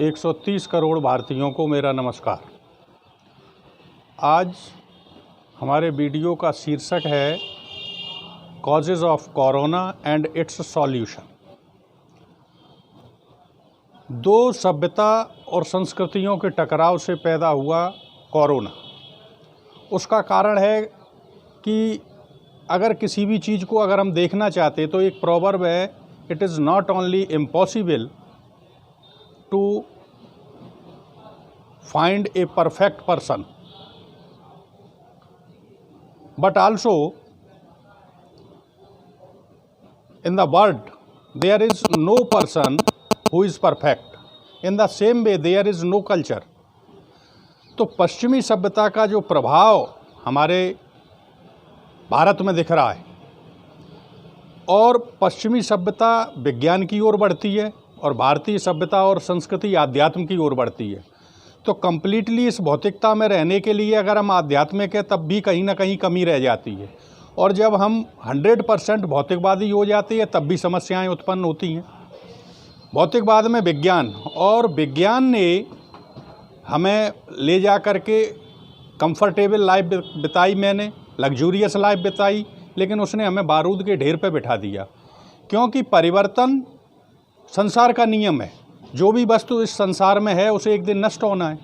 130 करोड़ भारतीयों को मेरा नमस्कार। आज हमारे वीडियो का शीर्षक है causes of corona and it's solution. दो सभ्यता और संस्कृतियों के टकराव से पैदा हुआ कोरोना। उसका कारण है कि अगर किसी भी चीज़ को अगर हम देखना चाहते तो एक प्रोवर्ब है, it is not only impossible to find a perfect person, but also in the world there is no person who is perfect. In the same way there is no culture. तो पश्चिमी सभ्यता का जो प्रभाव हमारे भारत में दिख रहा है और पश्चिमी सभ्यता विज्ञान की ओर बढ़ती है और भारतीय सभ्यता और संस्कृति आध्यात्म की ओर बढ़ती है, तो कम्प्लीटली इस भौतिकता में रहने के लिए अगर हम आध्यात्मिक है तब भी कहीं ना कहीं कमी रह जाती है, और जब हम 100% भौतिकवादी हो जाते हैं तब भी समस्याएं उत्पन्न होती हैं। भौतिकवाद में विज्ञान, और विज्ञान ने हमें ले जा कर के कंफर्टेबल लाइफ बिताई, मैंने लग्जूरियस लाइफ बिताई, लेकिन उसने हमें बारूद के ढेर पे बिठा दिया, क्योंकि परिवर्तन संसार का नियम है। जो भी वस्तु इस संसार में है उसे एक दिन नष्ट होना है।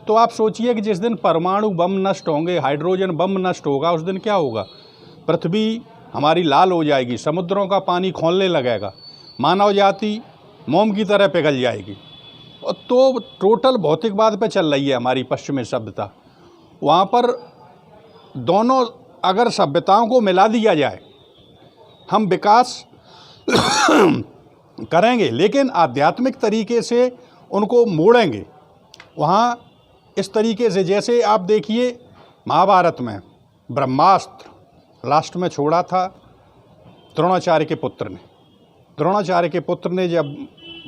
तो आप सोचिए कि जिस दिन परमाणु बम नष्ट होंगे, हाइड्रोजन बम नष्ट होगा, उस दिन क्या होगा? पृथ्वी हमारी लाल हो जाएगी, समुद्रों का पानी खौलने लगेगा, मानव जाति मोम की तरह पिघल जाएगी। तो टोटल भौतिकवाद पे चल रही है हमारी पश्चिमी सभ्यता। वहाँ पर दोनों अगर सभ्यताओं को मिला दिया जाए, हम विकास करेंगे, लेकिन आध्यात्मिक तरीके से उनको मोड़ेंगे। वहाँ इस तरीके से, जैसे आप देखिए महाभारत में ब्रह्मास्त्र लास्ट में छोड़ा था द्रोणाचार्य के पुत्र ने। द्रोणाचार्य के पुत्र ने जब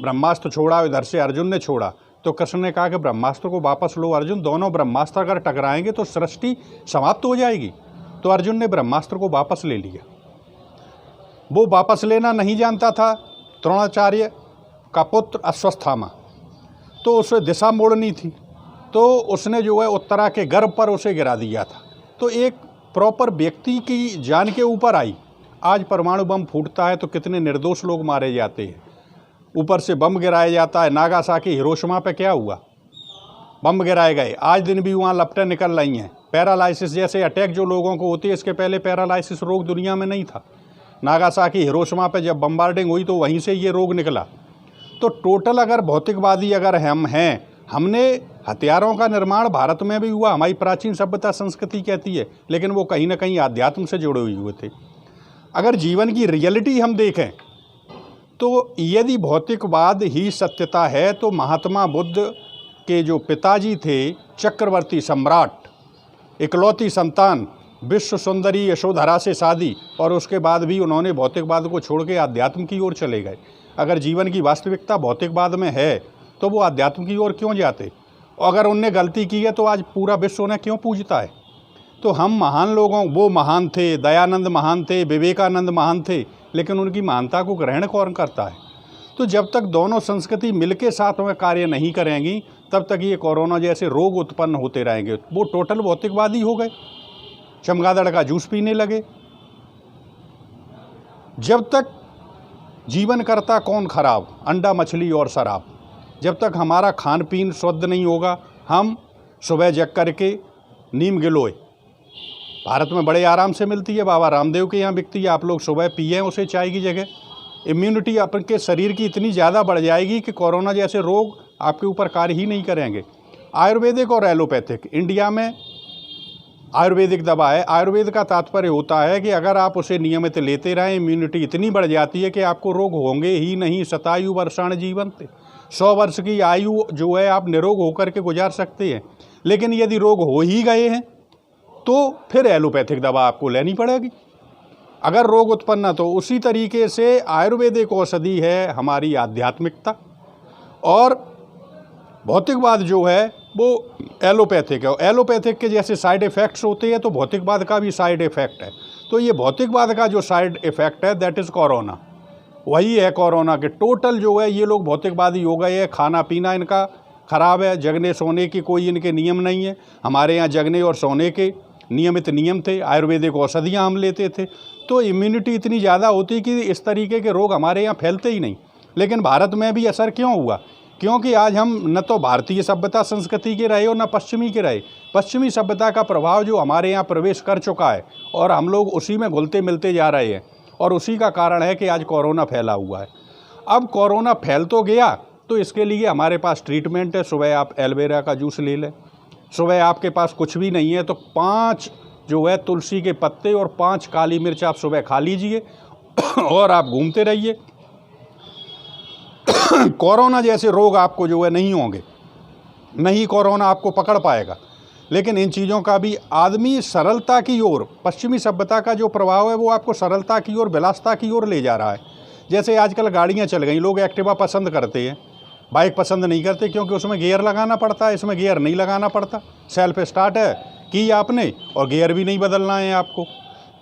ब्रह्मास्त्र छोड़ा, इधर से अर्जुन ने छोड़ा, तो कृष्ण ने कहा कि ब्रह्मास्त्र को वापस लो अर्जुन, दोनों ब्रह्मास्त्र अगर टकराएंगे तो सृष्टि समाप्त हो जाएगी। तो अर्जुन ने ब्रह्मास्त्र को वापस ले लिया। वो वापस लेना नहीं जानता था द्रोणाचार्य का पुत्र अश्वत्थामा, तो उसे दिशा मोड़नी थी, तो उसने जो है उत्तरा के गर्भ पर उसे गिरा दिया था। तो एक प्रॉपर व्यक्ति की जान के ऊपर आई। आज परमाणु बम फूटता है तो कितने निर्दोष लोग मारे जाते हैं, ऊपर से बम गिराया जाता है। नागासाकी हिरोशिमा पे क्या हुआ? बम गिराए गए, आज दिन भी वहाँ लपटें निकल रही हैं। पैरालाइसिस जैसे अटैक जो लोगों को होती है, इसके पहले पैरालाइसिस रोग दुनिया में नहीं था। नागासाकी हिरोशिमा पे जब बम्बार्डिंग हुई तो वहीं से ये रोग निकला। तो टोटल अगर भौतिकवादी अगर हम हैं, हमने हथियारों का निर्माण भारत में भी हुआ, हमारी प्राचीन सभ्यता संस्कृति कहती है, लेकिन वो कहीं ना कहीं आध्यात्म से जुड़े हुए थे। अगर जीवन की रियलिटी हम देखें तो यदि भौतिकवाद ही सत्यता है तो महात्मा बुद्ध के जो पिताजी थे, चक्रवर्ती सम्राट, इकलौती संतान, विश्व सुंदरी यशोधरा से शादी, और उसके बाद भी उन्होंने भौतिकवाद को छोड़ के आध्यात्म की ओर चले गए। अगर जीवन की वास्तविकता भौतिकवाद में है तो वो आध्यात्म की ओर क्यों जाते? और अगर उनने गलती की है तो आज पूरा विश्व उन्हें क्यों पूजता है? तो हम महान लोगों, वो महान थे, दयानंद महान थे, विवेकानंद महान थे, लेकिन उनकी महानता को ग्रहण कौन करता है? तो जब तक दोनों संस्कृति मिलके साथ में कार्य नहीं करेंगी तब तक ये कोरोना जैसे रोग उत्पन्न होते रहेंगे। वो टोटल भौतिकवादी हो गए, चमगादड़ का जूस पीने लगे। जब तक जीवन करता कौन खराब, अंडा मछली और शराब। जब तक हमारा खान पीन शुद्ध नहीं होगा, हम सुबह जग करके नीम गिलोय भारत में बड़े आराम से मिलती है, बाबा रामदेव के यहाँ बिकती है, आप लोग सुबह पिए उसे चाय की जगह। इम्यूनिटी आपके शरीर की इतनी ज़्यादा बढ़ जाएगी कि कोरोना जैसे रोग आपके ऊपर कार्य ही नहीं करेंगे। आयुर्वेदिक और एलोपैथिक, इंडिया में आयुर्वेदिक दवा है। आयुर्वेद का तात्पर्य होता है कि अगर आप उसे नियमित लेते रहें, इम्यूनिटी इतनी बढ़ जाती है कि आपको रोग होंगे ही नहीं। शतायु वर्षाण जीवन्ते, 100 वर्ष की आयु जो है आप निरोग होकर के गुजार सकते हैं। लेकिन यदि रोग हो ही गए हैं तो फिर एलोपैथिक दवा आपको लेनी पड़ेगी अगर रोग उत्पन्न। तो उसी तरीके से आयुर्वेदिक औषधि है हमारी आध्यात्मिकता, और भौतिकवाद जो है वो एलोपैथिक है। एलोपैथिक के जैसे साइड इफ़ेक्ट्स होते हैं तो भौतिकवाद का भी साइड इफ़ेक्ट है। तो ये भौतिकवाद का जो साइड इफ़ेक्ट है दैट इज़ कोरोना। वही है कोरोना के। टोटल जो है ये लोग भौतिकवादी हो गए हैं, खाना पीना इनका ख़राब है, जगने सोने की कोई इनके नियम नहीं है। हमारे यहाँ जगने और सोने के नियमित नियम थे, आयुर्वेदिक औषधियाँ हम लेते थे, तो इम्यूनिटी इतनी ज़्यादा होती कि इस तरीके के रोग हमारे यहाँ फैलते ही नहीं। लेकिन भारत में भी असर क्यों हुआ? क्योंकि आज हम न तो भारतीय सभ्यता संस्कृति के रहे और न पश्चिमी के रहे। पश्चिमी सभ्यता का प्रभाव जो हमारे यहाँ प्रवेश कर चुका है और हम लोग उसी में घुलते मिलते जा रहे हैं, और उसी का कारण है कि आज कोरोना फैला हुआ है। अब कोरोना फैल तो गया, तो इसके लिए हमारे पास ट्रीटमेंट है। सुबह आप एलोवेरा का जूस ले लें, सुबह आपके पास कुछ भी नहीं है तो 5 जो है तुलसी के पत्ते और 5 काली मिर्च आप सुबह खा लीजिए और आप घूमते रहिए। कोरोना जैसे रोग आपको जो है नहीं होंगे, नहीं कोरोना आपको पकड़ पाएगा। लेकिन इन चीज़ों का भी आदमी सरलता की ओर, पश्चिमी सभ्यता का जो प्रभाव है वो आपको सरलता की ओर, विलासता की ओर ले जा रहा है। जैसे आजकल गाड़ियाँ चल गई, लोग एक्टिवा पसंद करते हैं, बाइक पसंद नहीं करते, क्योंकि उसमें गियर लगाना पड़ता है, इसमें गियर नहीं लगाना पड़ता। सेल्फ स्टार्ट है की आपने और गियर भी नहीं बदलना है आपको,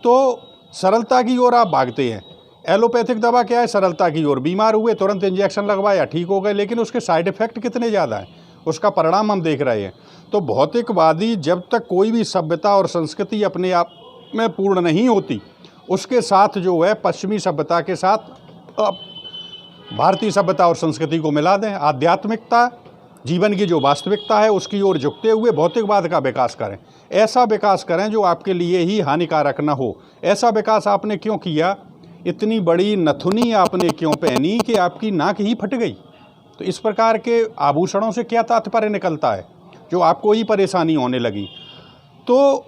तो सरलता की ओर आप भागते हैं। एलोपैथिक दवा क्या है? सरलता की ओर। बीमार हुए तुरंत इंजेक्शन लगवाया, ठीक हो गए, लेकिन उसके साइड इफ़ेक्ट कितने ज़्यादा हैं, उसका परिणाम हम देख रहे हैं। तो भौतिकवादी जब तक कोई भी सभ्यता और संस्कृति अपने आप में पूर्ण नहीं होती, उसके साथ जो है पश्चिमी सभ्यता के साथ भारतीय सभ्यता और संस्कृति को मिला दें। आध्यात्मिकता, जीवन की जो वास्तविकता है उसकी ओर झुकते हुए भौतिकवाद का विकास करें। ऐसा विकास करें जो आपके लिए ही हानिकारक न हो। ऐसा विकास आपने क्यों किया? इतनी बड़ी नथुनी आपने क्यों पहनी कि आपकी नाक ही फट गई? तो इस प्रकार के आभूषणों से क्या तात्पर्य निकलता है जो आपको ही परेशानी होने लगी? तो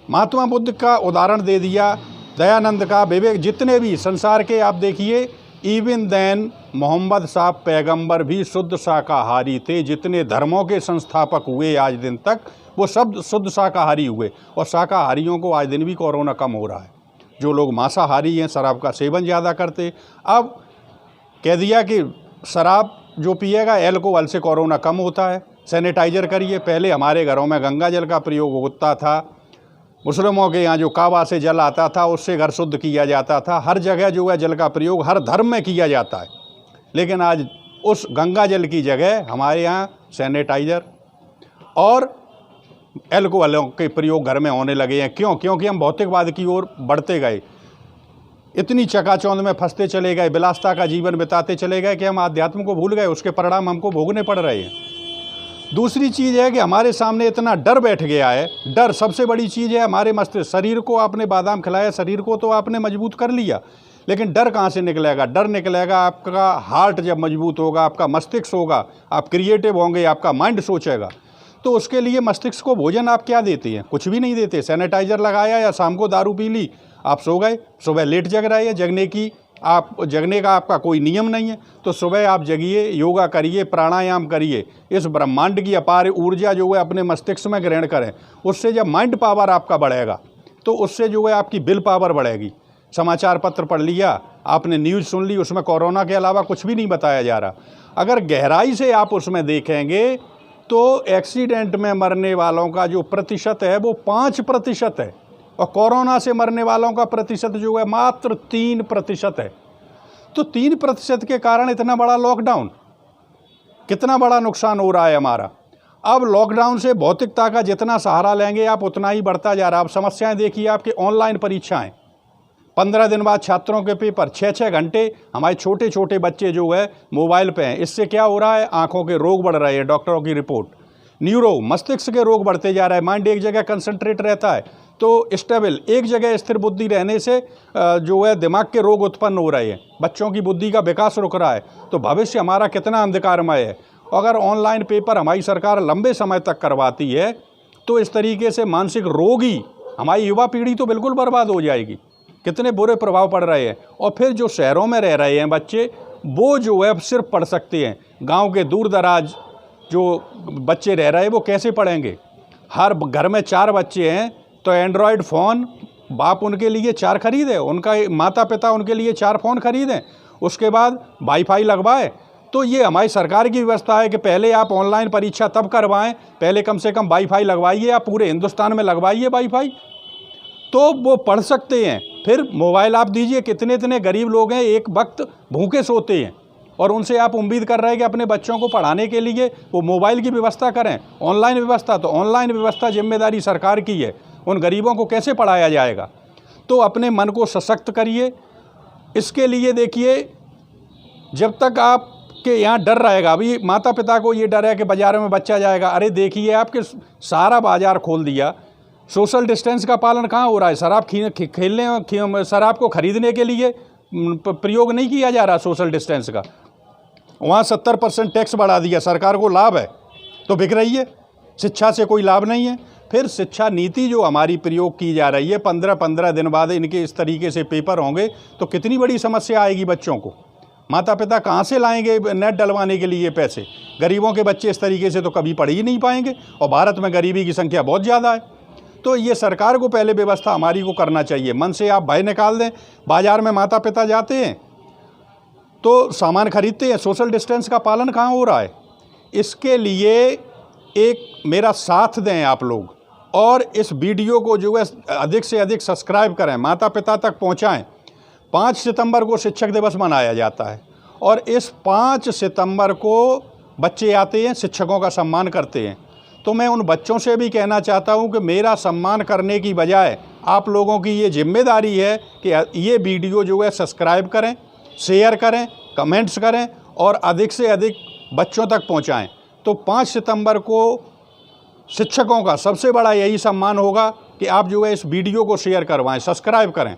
महात्मा बुद्ध का उदाहरण दे दिया, दयानंद का, विवेक, जितने भी संसार के आप देखिए, इवन देन मोहम्मद साहब पैगंबर भी शुद्ध शाकाहारी थे। जितने धर्मों के संस्थापक हुए आज दिन तक, वो सब शुद्ध शाकाहारी हुए, और शाकाहारियों को आज दिन भी कोरोना कम हो रहा है। जो लोग मांसाहारी हैं, शराब का सेवन ज़्यादा करते, अब कह दिया कि शराब जो पिएगा एल्कोहल से कोरोना कम होता है, सैनिटाइजर करिए। पहले हमारे घरों में गंगा जल का प्रयोग होता था, मुस्लिमों के यहाँ जो काबा से जल आता था उससे घर शुद्ध किया जाता था। हर जगह जो है जल का प्रयोग हर धर्म में किया जाता है, लेकिन आज उस गंगा जल की जगह हमारे यहाँ सैनिटाइजर और एल्कोहलों के प्रयोग घर में होने लगे हैं। क्यों? क्योंकि हम भौतिकवाद की ओर बढ़ते गए, इतनी चकाचौंध में फंसते चले गए, विलासता का जीवन बिताते चले गए कि हम आध्यात्म को भूल गए। उसके परिणाम हमको भोगने पड़ रहे हैं। दूसरी चीज़ है कि हमारे सामने इतना डर बैठ गया है। डर सबसे बड़ी चीज़ है हमारे मस्तिष्क। शरीर को आपने बादाम खिलाया, शरीर को तो आपने मजबूत कर लिया, लेकिन डर कहाँ से निकलेगा? डर निकलेगा आपका हार्ट जब मजबूत होगा, आपका मस्तिष्क होगा, आप क्रिएटिव होंगे, आपका माइंड सोचेगा। तो उसके लिए मस्तिष्क को भोजन आप क्या देते हैं? कुछ भी नहीं देते। सैनिटाइजर लगाया या शाम को दारू पी ली, आप सो गए, सुबह लेट जग रहे हैं। जगने का आपका कोई नियम नहीं है। तो सुबह आप जगिए, योगा करिए, प्राणायाम करिए, इस ब्रह्मांड की अपार ऊर्जा जो है अपने मस्तिष्क में ग्रहण करें। उससे जब माइंड पावर आपका बढ़ेगा तो उससे जो है आपकी विल पावर बढ़ेगी। समाचार पत्र पढ़ लिया आपने, न्यूज़ सुन ली, उसमें कोरोना के अलावा कुछ भी नहीं बताया जा रहा। अगर गहराई से आप उसमें देखेंगे तो एक्सीडेंट में मरने वालों का जो प्रतिशत है वो 5% है, और कोरोना से मरने वालों का प्रतिशत जो है मात्र 3% है। तो 3% के कारण इतना बड़ा लॉकडाउन, कितना बड़ा नुकसान हो रहा है हमारा। अब लॉकडाउन से भौतिकता का जितना सहारा लेंगे आप, उतना ही बढ़ता जा रहा है। अब समस्याएं देखिए आपके, ऑनलाइन परीक्षाएं, 15 दिन बाद छात्रों के पेपर, 6-6 घंटे हमारे छोटे छोटे बच्चे जो है मोबाइल पे हैं। इससे क्या हो रहा है? आंखों के रोग बढ़ रहे हैं। डॉक्टरों की रिपोर्ट, न्यूरो, मस्तिष्क के रोग बढ़ते जा रहे हैं। माइंड एक जगह कंसंट्रेट रहता है तो स्टेबल, एक जगह स्थिर बुद्धि रहने से जो है दिमाग के रोग उत्पन्न हो रहे हैं, बच्चों की बुद्धि का विकास रुक रहा है। तो भविष्य हमारा कितना अंधकारमय है। अगर ऑनलाइन पेपर हमारी सरकार लंबे समय तक करवाती है तो इस तरीके से मानसिक रोगी हमारी युवा पीढ़ी तो बिल्कुल बर्बाद हो जाएगी। कितने बुरे प्रभाव पड़ रहे हैं। और फिर जो शहरों में रह रहे हैं बच्चे, वो जो है सिर्फ पढ़ सकते हैं। गांव के दूर दराज जो बच्चे रह रहे हैं वो कैसे पढ़ेंगे? हर घर में 4 बच्चे हैं तो एंड्रॉयड फ़ोन बाप उनके लिए 4 खरीदे, उनका माता पिता उनके लिए 4 फ़ोन खरीदें, उसके बाद वाईफाई लगवाए। तो ये हमारी सरकार की व्यवस्था है कि पहले आप ऑनलाइन परीक्षा तब करवाएं, पहले कम से कम वाईफाई लगवाइए, आप पूरे हिंदुस्तान में लगवाइए वाईफाई। तो वो पढ़ सकते हैं। फिर मोबाइल आप दीजिए, कितने इतने गरीब लोग हैं एक वक्त भूखे सोते हैं, और उनसे आप उम्मीद कर रहे हैं कि अपने बच्चों को पढ़ाने के लिए वो मोबाइल की व्यवस्था करें, ऑनलाइन व्यवस्था। तो ऑनलाइन व्यवस्था जिम्मेदारी सरकार की है, उन गरीबों को कैसे पढ़ाया जाएगा? तो अपने मन को सशक्त करिए। इसके लिए देखिए, जब तक आपके यहाँ डर रहेगा, अभी माता पिता को ये डर है कि बाज़ारों में बच्चा जाएगा, अरे देखिए आपके सारा बाज़ार खोल दिया, सोशल डिस्टेंस का पालन कहाँ हो रहा है? शराब को खरीदने के लिए प्रयोग नहीं किया जा रहा सोशल डिस्टेंस का, वहाँ 70% टैक्स बढ़ा दिया, सरकार को लाभ है तो बिक रही है, शिक्षा से कोई लाभ नहीं है। फिर शिक्षा नीति जो हमारी प्रयोग की जा रही है, 15-15 दिन बाद इनके इस तरीके से पेपर होंगे तो कितनी बड़ी समस्या आएगी बच्चों को। माता पिता कहाँ से लाएंगे नेट डलवाने के लिए पैसे? गरीबों के बच्चे इस तरीके से तो कभी पढ़ ही नहीं पाएंगे, और भारत में गरीबी की संख्या बहुत ज़्यादा है। तो ये सरकार को पहले व्यवस्था हमारी को करना चाहिए। मन से आप भय निकाल दें। बाज़ार में माता पिता जाते हैं तो सामान खरीदते हैं, सोशल डिस्टेंस का पालन कहाँ हो रहा है? इसके लिए एक मेरा साथ दें आप लोग, और इस वीडियो को जो है अधिक से अधिक सब्सक्राइब करें, माता पिता तक पहुँचाएँ। 5 सितंबर को शिक्षक दिवस मनाया जाता है, और इस 5 सितंबर को बच्चे आते हैं, शिक्षकों का सम्मान करते हैं। तो मैं उन बच्चों से भी कहना चाहता हूं कि मेरा सम्मान करने की बजाय आप लोगों की ये जिम्मेदारी है कि ये वीडियो जो है सब्सक्राइब करें, शेयर करें, कमेंट्स करें, और अधिक से अधिक बच्चों तक पहुंचाएं। तो 5 सितंबर को शिक्षकों का सबसे बड़ा यही सम्मान होगा कि आप जो है इस वीडियो को शेयर करवाएं, सब्सक्राइब करें,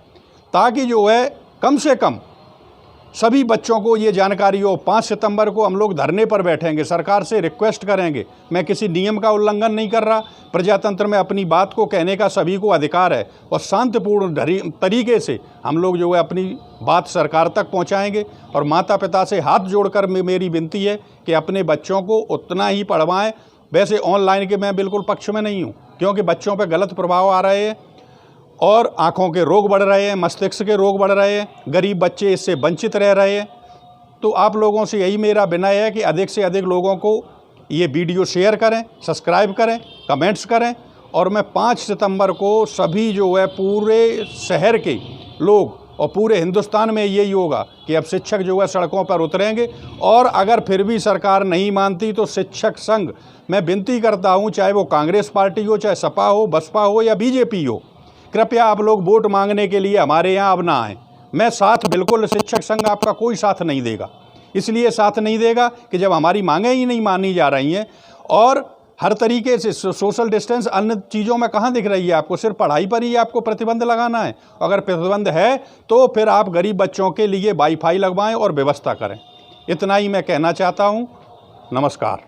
ताकि जो है कम से कम सभी बच्चों को ये जानकारी हो। 5 सितंबर को हम लोग धरने पर बैठेंगे, सरकार से रिक्वेस्ट करेंगे। मैं किसी नियम का उल्लंघन नहीं कर रहा, प्रजातंत्र में अपनी बात को कहने का सभी को अधिकार है, और शांतिपूर्ण तरीके से हम लोग जो है अपनी बात सरकार तक पहुंचाएंगे। और माता पिता से हाथ जोड़कर मेरी विनती है कि अपने बच्चों को उतना ही पढ़वाएं। वैसे ऑनलाइन के मैं बिल्कुल पक्ष में नहीं हूँ, क्योंकि बच्चों पर गलत प्रभाव आ रहे हैं, और आँखों के रोग बढ़ रहे हैं, मस्तिष्क के रोग बढ़ रहे हैं, गरीब बच्चे इससे वंचित रह रहे हैं। तो आप लोगों से यही मेरा विनय है कि अधिक से अधिक लोगों को ये वीडियो शेयर करें, सब्सक्राइब करें, कमेंट्स करें। और मैं 5 सितंबर को सभी जो है पूरे शहर के लोग और पूरे हिंदुस्तान में यही होगा कि अब शिक्षक जो है सड़कों पर उतरेंगे। और अगर फिर भी सरकार नहीं मानती तो शिक्षक संघ, मैं विनती करता हूँ, चाहे वो कांग्रेस पार्टी हो, चाहे सपा हो, बसपा हो या बीजेपी हो, कृपया आप लोग वोट मांगने के लिए हमारे यहाँ अब ना आएँ। मैं साथ बिल्कुल, शिक्षक संघ आपका कोई साथ नहीं देगा। इसलिए साथ नहीं देगा कि जब हमारी मांगें ही नहीं मानी जा रही हैं, और हर तरीके से सोशल डिस्टेंस अन्य चीज़ों में कहाँ दिख रही है आपको? सिर्फ पढ़ाई पर ही आपको प्रतिबंध लगाना है। अगर प्रतिबंध है तो फिर आप गरीब बच्चों के लिए वाईफाई लगवाएं और व्यवस्था करें। इतना ही मैं कहना चाहता हूँ। नमस्कार।